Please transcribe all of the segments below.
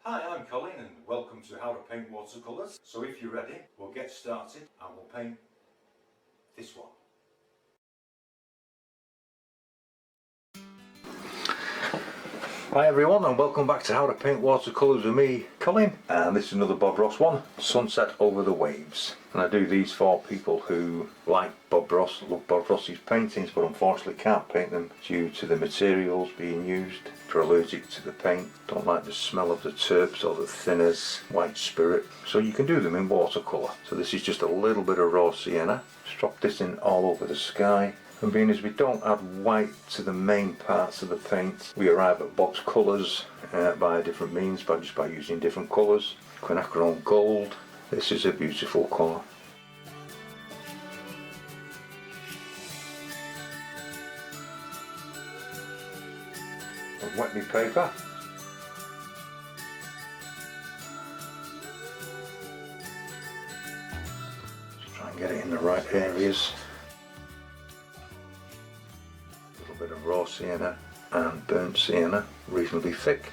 Hi, I'm Colin and welcome to How to Paint Watercolors. So if you're ready, we'll get started and we'll paint this one. Hi everyone and welcome back to How to Paint Watercolors with me, Colin. And this is another Bob Ross one, Sunset Over the Waves. And I do these for people who like Bob Ross, love Bob Ross's paintings, but unfortunately can't paint them due to the materials being used. If you're allergic to the paint, don't like the smell of the terps or the thinners, white spirit. So you can do them in watercolour. So this is just a little bit of raw sienna. Just drop this in all over the sky. And being as we don't add white to the main parts of the paint, we arrive at Bob's colours by different means, just by using different colours. Quinacridone gold. This is a beautiful colour. I've wet my paper. Just try and get it in the right areas. Bit of raw sienna and burnt sienna, reasonably thick,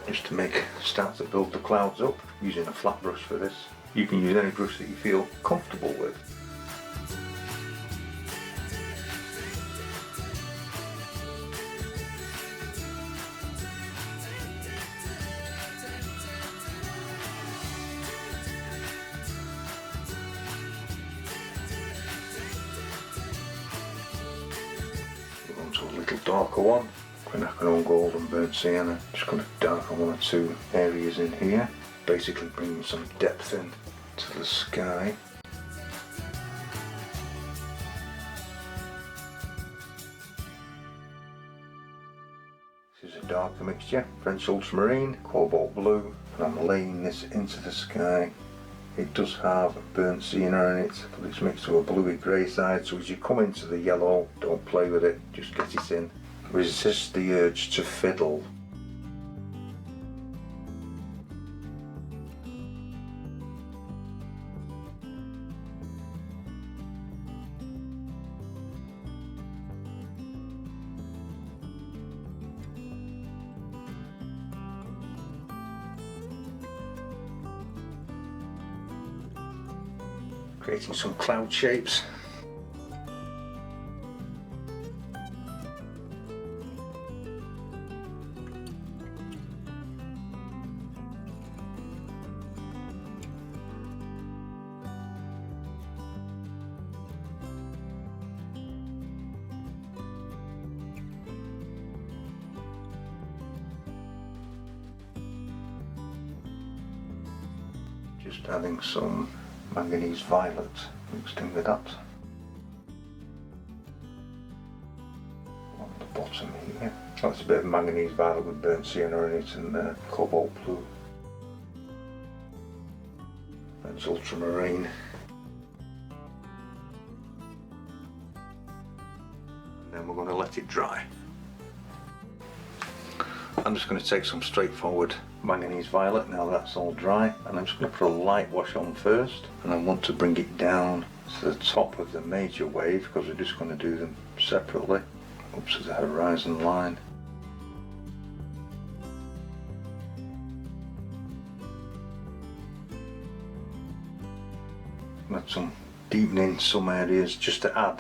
just to start to build the clouds up, using a flat brush for this. You can use any brush that you feel comfortable with. A little darker one, quinacridone gold and burnt sienna. Just going to darken one or two areas in here, basically bringing some depth in to the sky. This is a darker mixture, French ultramarine, cobalt blue, and I'm laying this into the sky. It does have burnt sienna in it, but it's mixed with a bluey grey side, so as you come into the yellow, don't play with it, just get it in. Resist the urge to fiddle. Creating some cloud shapes. Just adding some manganese violet mixed in with that. On the bottom here. That's a bit of manganese violet with burnt sienna in it and cobalt blue. That's ultramarine. And then we're going to let it dry. I'm just going to take some straightforward manganese violet now that's all dry, and I'm just going to put a light wash on first, and I want to bring it down to the top of the major wave because we're just going to do them separately, up to the horizon line. Add some deepening some areas just to add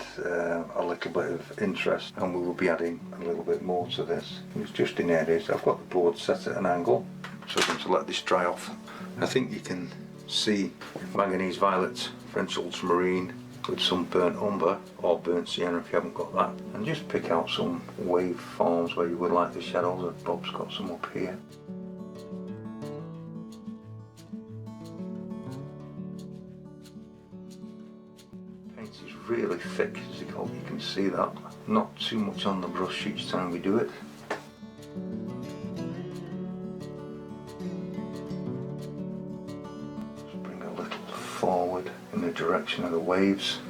a little bit of interest, and we will be adding a little bit more to this. It's just in areas. I've got the board set at an angle, so I'm going to let this dry off. I think you can see manganese violet, French ultramarine with some burnt umber or burnt sienna if you haven't got that, and just pick out some wave forms where you would like the shadows. Bob's got some up here. Is really thick, as you can see that. Not too much on the brush each time we do it. Just bring a little forward in the direction of the waves.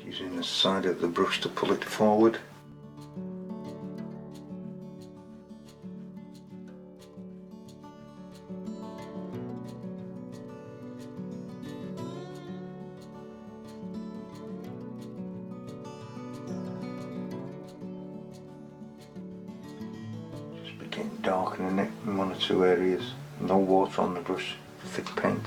Using the side of the brush to pull it forward. darkening it in one or two areas. No water on the brush, thick paint.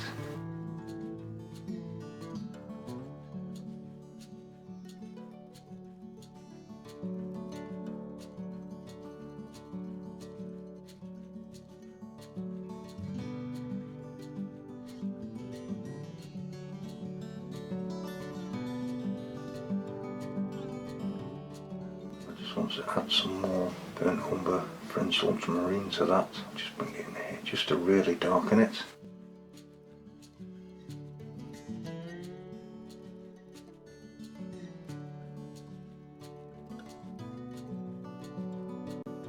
I just want to add some more burnt umber French ultramarine to that. Just bring it in here just to really darken it.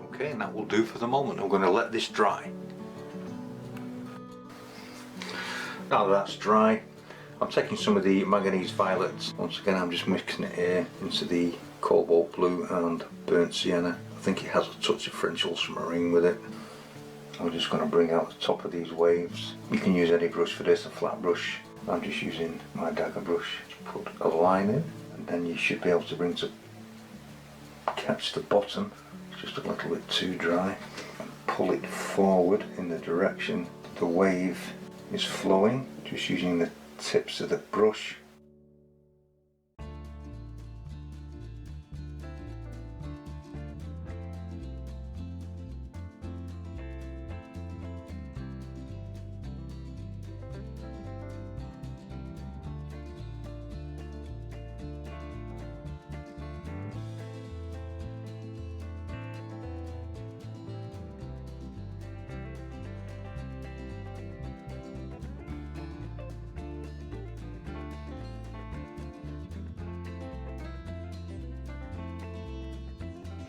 Okay, and that will do for the moment. I'm going to let this dry. Now that that's dry, I'm taking some of the manganese violet. Once again, I'm just mixing it here into the cobalt blue and burnt sienna. I think it has a touch of French ultramarine with it. I'm just going to bring out the top of these waves. You can use any brush for this, a flat brush. I'm just using my dagger brush to put a line in, and then you should be able to bring to catch the bottom. It's just a little bit too dry. And pull it forward in the direction the wave is flowing, just using the tips of the brush.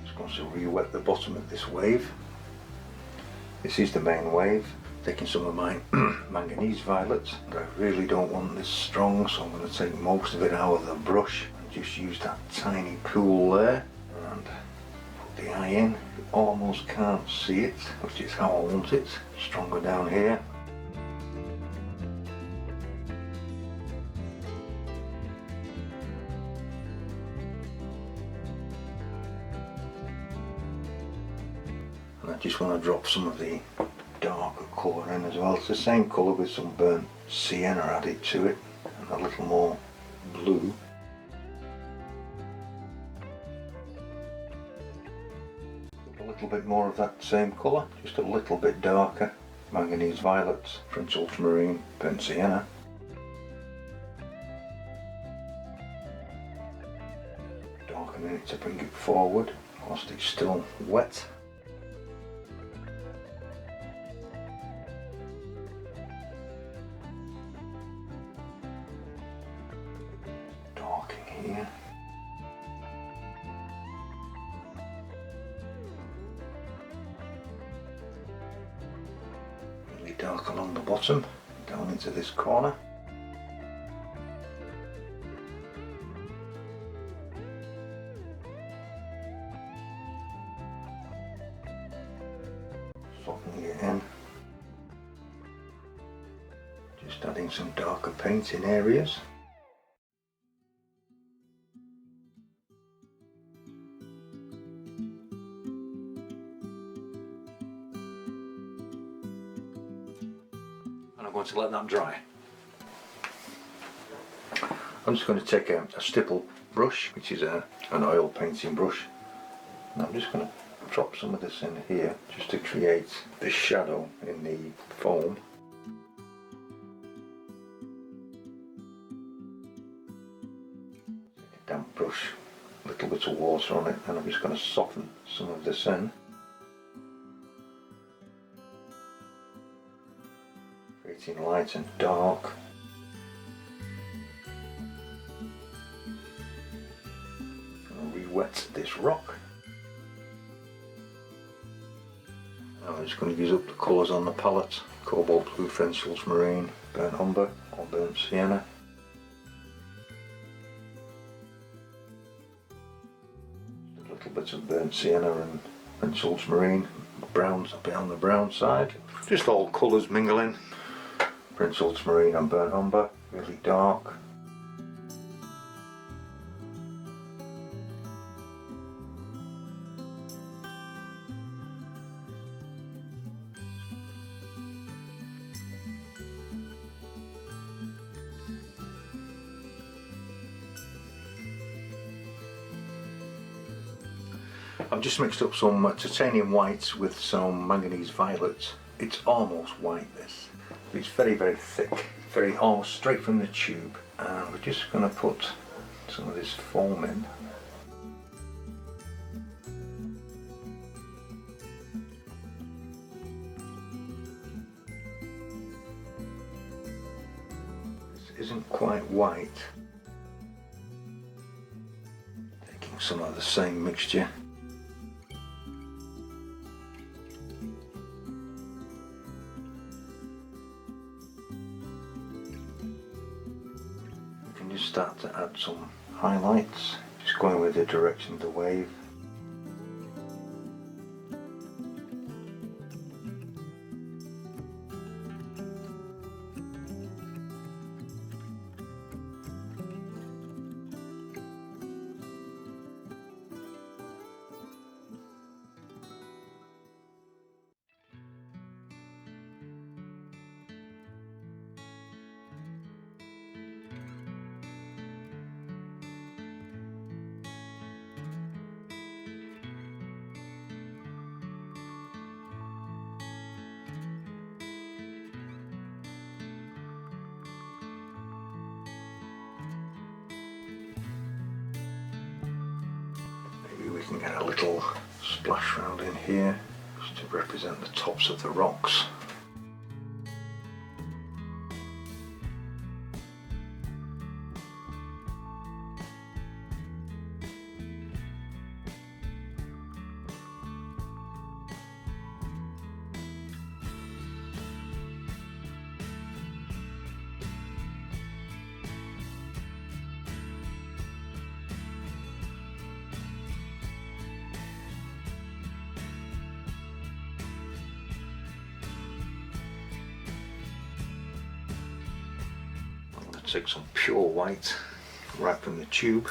Just going to re-wet the bottom of this wave. This is the main wave. Taking some of my manganese violet, but I really don't want this strong, so I'm going to take most of it out of the brush and just use that tiny pool there and put the eye in. You almost can't see it, which is how I want it. Stronger down here. And I just want to drop some of the darker colour in as well. It's the same colour with some burnt sienna added to it and a little more blue. A little bit more of that same colour, just a little bit darker. Manganese violet, French ultramarine, burnt sienna. Darkening it to bring it forward whilst it's still wet. Here. Really dark along the bottom, down into this corner. Softening it in. Just adding some darker paint in areas. And I'm going to let that dry. I'm just going to take a stipple brush, which is an oil painting brush, and I'm just going to drop some of this in here just to create the shadow in the foam. Take a damp brush, a little bit of water on it, and I'm just going to soften some of this in. Creating light and dark. I'll re-wet this rock. Now I'm just going to use up the colours on the palette. Cobalt blue, French ultramarine, burnt umber or burnt sienna. A little bit of burnt sienna and French ultramarine. Browns a bit on the brown side. Just all colours mingling. French ultramarine and burnt umber, really dark. I've just mixed up some titanium white with some manganese violet. It's almost white, this. It's very, very thick, very almost straight from the tube. And we're just going to put some of this foam in. This isn't quite white. Taking some of the same mixture. Just start to add some highlights, just going with the direction of the wave. We can get a little splash round in here just to represent the tops of the rocks. Take some pure white right from the tube.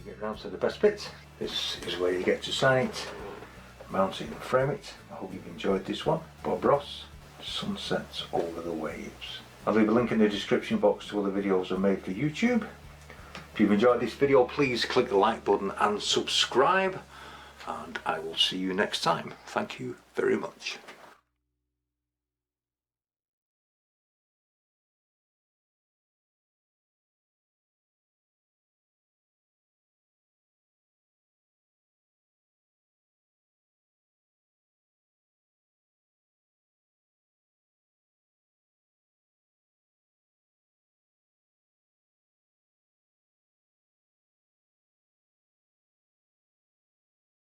Get round to the best bit. This is where you get to sign it, mount it and frame it. I hope you've enjoyed this one. Bob Ross, Sunsets Over the Waves. I'll leave a link in the description box to other videos I made for YouTube. If you've enjoyed this video, please click the like button and subscribe, and I will see you next time. Thank you very much.